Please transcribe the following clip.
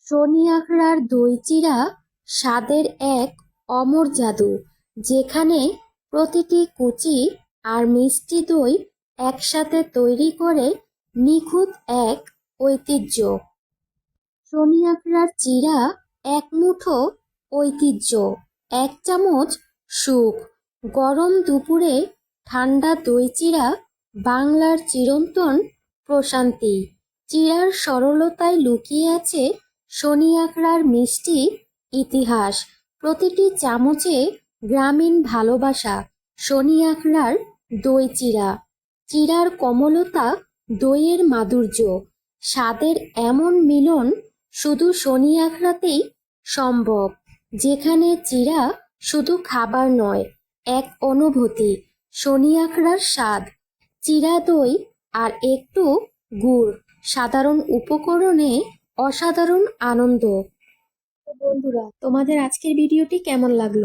শনি আখড়ার দই চিড়া স্বাদের এক অমর জাদু, যেখানে প্রতিটি কুচি আর মিষ্টি দই একসাথে তৈরি করে নিখুঁত এক ঐতিহ্য। শনি আখড়ার চিড়া এক মুঠো ঐতিহ্য, এক চামচ সুখ। গরম দুপুরে ঠান্ডা দই চিড়া বাংলার চিরন্তন প্রশান্তি। চিড়ার সরলতায় লুকিয়ে আছে শনি আখড়ার মিষ্টি ইতিহাস, প্রতিটি চামচে গ্রামীণ ভালোবাসা। শনি আখড়ার দই চিড়া, চিড়ার কমলতা, দইয়ের মাধুর্য, স্বাদের এমন মিলন শুধু শনি আখড়াতেই সম্ভব, যেখানে চিড়া শুধু খাবার নয়, এক অনুভূতি। শনি আখড়ার স্বাদ, চিড়া দই আর একটু গুড়, সাধারণ উপকরণে অসাধারণ আনন্দ। তো বন্ধুরা, তোমাদের আজকের ভিডিওটি কেমন লাগলো?